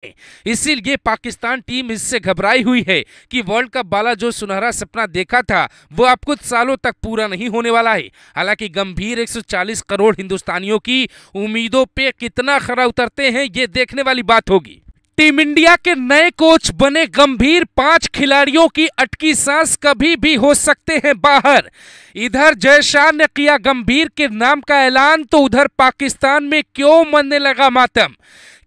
इसीलिए पाकिस्तान टीम इससे घबराई हुई है कि वर्ल्ड कप वाला जो सुनहरा सपना देखा था वो अब कुछ सालों तक पूरा नहीं होने वाला है। हालांकि गंभीर 140 करोड़ हिंदुस्तानियों की उम्मीदों पे कितना खरा उतरते हैं ये देखने वाली बात होगी। टीम इंडिया के नए कोच बने गंभीर, 5 खिलाड़ियों की अटकी सांस कभी भी हो सकते हैं बाहर। इधर जय शाह ने किया गंभीर के नाम का ऐलान तो उधर पाकिस्तान में क्यों मनने लगा मातम।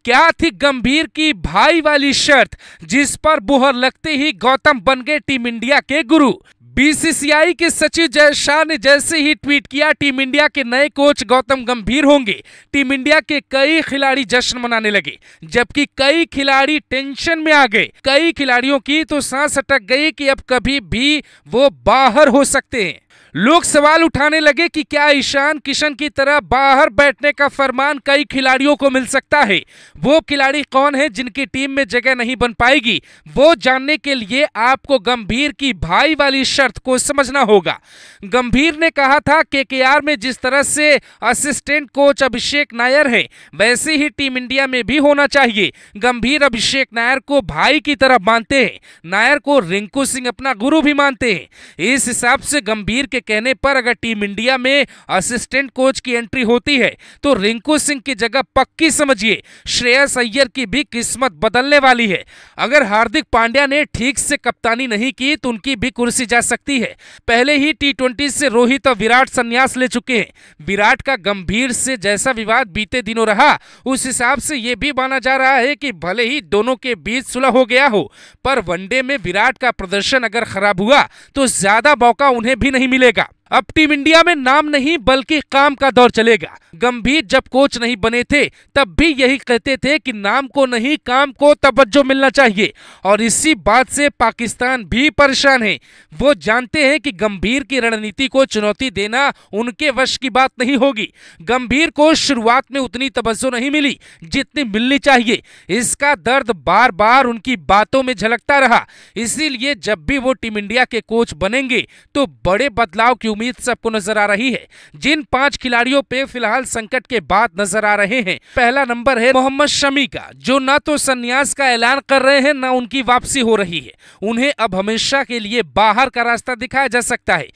क्या थी गंभीर की भाई वाली शर्त जिस पर मुहर लगते ही गौतम बन गए टीम इंडिया के गुरु। बीसीसीआई के सचिव जय शाह ने जैसे ही ट्वीट किया टीम इंडिया के नए कोच गौतम गंभीर होंगे, टीम इंडिया के कई खिलाड़ी जश्न मनाने लगे, जबकि कई खिलाड़ी टेंशन में आ गए। कई खिलाड़ियों की तो सांस अटक गई कि अब कभी भी वो बाहर हो सकते हैं। लोग सवाल उठाने लगे कि क्या ईशान किशन की तरह बाहर बैठने का फरमान कई खिलाड़ियों को मिल सकता है। वो खिलाड़ी कौन है जिनकी टीम में जगह नहीं बन पाएगी, वो जानने के लिए आपको गंभीर की भाई वाली शर्त को समझना होगा। गंभीर ने कहा था केकेआर में जिस तरह से असिस्टेंट कोच अभिषेक नायर है वैसे ही टीम इंडिया में भी होना चाहिए। गंभीर अभिषेक नायर को भाई की तरह मानते हैं, नायर को रिंकू सिंह अपना गुरु भी मानते हैं। इस हिसाब से गंभीर के कहने पर अगर टीम इंडिया में असिस्टेंट कोच की एंट्री होती है तो रिंकू सिंह की जगह पक्की समझिए श्रेयस अय्यर की भी किस्मत बदलने वाली है। अगर हार्दिक पांड्या ने ठीक से कप्तानी नहीं की तो उनकी भी कुर्सी जा सकती है। पहले ही टी20 से रोहित और विराट संन्यास ले चुके हैं। विराट का गंभीर से जैसा विवाद बीते दिनों रहा उस हिसाब से यह भी माना जा रहा है कि भले ही दोनों के बीच सुलह हो गया हो पर वनडे में विराट का प्रदर्शन अगर खराब हुआ तो ज्यादा मौका उन्हें भी नहीं मिलेगा। अब टीम इंडिया में नाम नहीं बल्कि काम का दौर चलेगा। गंभीर जब कोच नहीं बने थे तब भी यही कहते थे कि नाम को नहीं काम को तवज्जो मिलना चाहिए और इसी बात से पाकिस्तान भी परेशान है। वो जानते हैं कि गंभीर की रणनीति को चुनौती देना उनके वश की बात नहीं होगी। गंभीर को शुरुआत में उतनी तवज्जो नहीं मिली जितनी मिलनी चाहिए। इसका दर्द बार बार उनकी बातों में झलकता रहा। इसीलिए जब भी वो टीम इंडिया के कोच बनेंगे तो बड़े बदलाव की उम्मीद सबको नजर आ रही है। जिन 5 खिलाड़ियों पे फिलहाल संकट के बाद नजर आ रहे हैं, पहला नंबर है मोहम्मद शमी का, जो न तो संन्यास का ऐलान कर रहे हैं न उनकी वापसी हो रही है। उन्हें अब हमेशा के लिए बाहर का रास्ता दिखाया जा सकता है।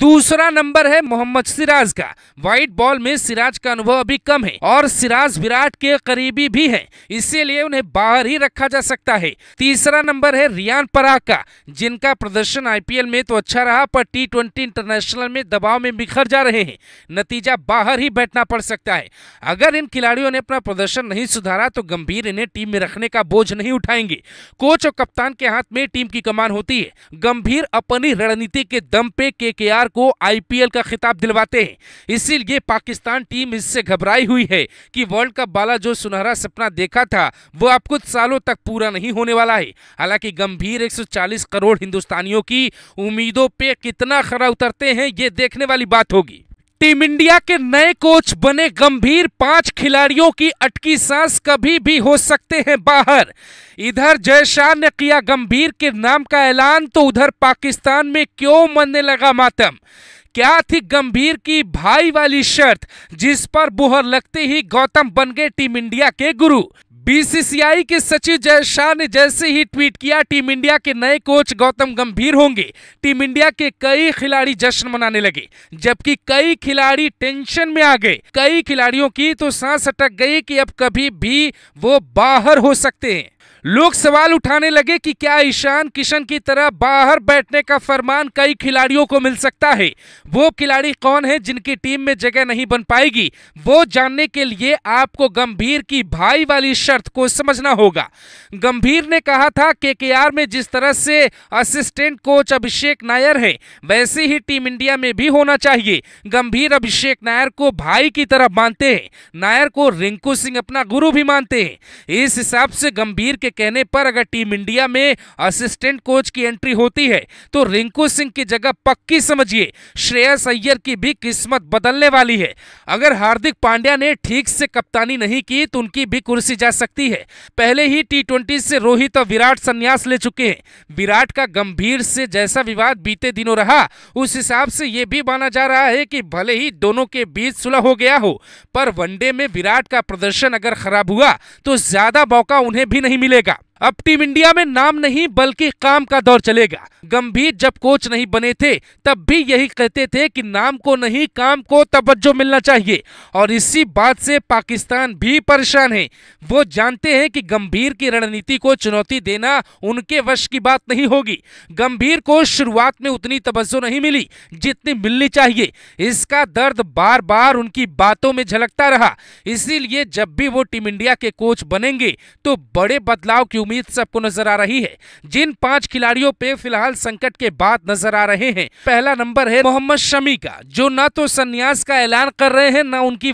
दूसरा नंबर है मोहम्मद सिराज का। व्हाइट बॉल में सिराज का अनुभव अभी कम है और सिराज विराट के करीबी भी हैं, इसीलिए उन्हें बाहर ही रखा जा सकता है। तीसरा नंबर है रियान पराग का, जिनका प्रदर्शन आईपीएल में तो अच्छा रहा पर टी20 इंटरनेशनल में दबाव में बिखर जा रहे हैं, नतीजा बाहर ही बैठना पड़ सकता है। अगर इन खिलाड़ियों ने अपना प्रदर्शन नहीं सुधारा तो गंभीर इन्हें टीम में रखने का बोझ नहीं उठाएंगे। कोच और कप्तान के हाथ में टीम की कमान होती है। गंभीर अपनी रणनीति के दम पे केकेआर को आईपीएल का खिताब दिलवाते हैं। इसीलिए पाकिस्तान टीम इससे घबराई हुई है कि वर्ल्ड कप वाला जो सुनहरा सपना देखा था वो अब कुछ सालों तक पूरा नहीं होने वाला है। हालांकि गंभीर 140 करोड़ हिंदुस्तानियों की उम्मीदों पे कितना खरा उतरते हैं ये देखने वाली बात होगी। टीम इंडिया के नए कोच बने गंभीर, 5 खिलाड़ियों की अटकी सांस कभी भी हो सकते हैं बाहर। इधर जय शाह ने किया गंभीर के नाम का ऐलान तो उधर पाकिस्तान में क्यों मनने लगा मातम। क्या थी गंभीर की भाई वाली शर्त जिस पर मुहर लगते ही गौतम बन गए टीम इंडिया के गुरु। बीसीसीआई के सचिव जय शाह ने जैसे ही ट्वीट किया टीम इंडिया के नए कोच गौतम गंभीर होंगे, टीम इंडिया के कई खिलाड़ी जश्न मनाने लगे, जबकि कई खिलाड़ी टेंशन में आ गए। कई खिलाड़ियों की तो सांस अटक गई कि अब कभी भी वो बाहर हो सकते हैं। लोग सवाल उठाने लगे कि क्या ईशान किशन की तरह बाहर बैठने का फरमान कई खिलाड़ियों को मिल सकता है। वो खिलाड़ी कौन है जिनकी टीम में जगह नहीं बन पाएगी, वो जानने के लिए आपको गंभीर की भाई वाली शर्त को समझना होगा। गंभीर ने कहा था केकेआर में जिस तरह से असिस्टेंट कोच अभिषेक नायर है वैसे ही टीम इंडिया में भी होना चाहिए। गंभीर अभिषेक नायर को भाई की तरह मानते हैं, नायर को रिंकू सिंह अपना गुरु भी मानते हैं। इस हिसाब से गंभीर के कहने पर अगर टीम इंडिया में असिस्टेंट कोच की एंट्री होती है तो रिंकू सिंह की जगह पक्की समझिए श्रेयस अय्यर की भी किस्मत बदलने वाली है। अगर हार्दिक पांड्या ने ठीक से कप्तानी नहीं की तो उनकी भी कुर्सी जा सकती है। पहले ही T20 से रोहित और विराट संन्यास ले चुके हैं। विराट का गंभीर से जैसा विवाद बीते दिनों रहा, उस हिसाब से यह भी माना जा रहा है कि भले ही दोनों के बीच सुलह हो गया हो, पर वनडे में विराट का प्रदर्शन अगर खराब हुआ तो ज्यादा मौका उन्हें भी नहीं मिलेगा। अब टीम इंडिया में नाम नहीं बल्कि काम का दौर चलेगा। गंभीर जब कोच नहीं बने थे तब भी यही कहते थे कि नाम को नहीं काम को तवज्जो मिलना चाहिए, और इसी बात से पाकिस्तान भी परेशान है। वो जानते हैं कि गंभीर की रणनीति को चुनौती देना उनके वश की बात नहीं होगी। गंभीर को शुरुआत में उतनी तवज्जो नहीं मिली जितनी मिलनी चाहिए। इसका दर्द बार बार उनकी बातों में झलकता रहा। इसीलिए जब भी वो टीम इंडिया के कोच बनेंगे तो बड़े बदलाव की उम्मीद सबको नजर आ रही है। जिन 5 खिलाड़ियों पे फिलहाल संकट के बाद नजर आ रहे हैं, पहला नंबर है मोहम्मद शमी का, जो न तो संन्यास का ऐलान कर रहे हैं न उनकी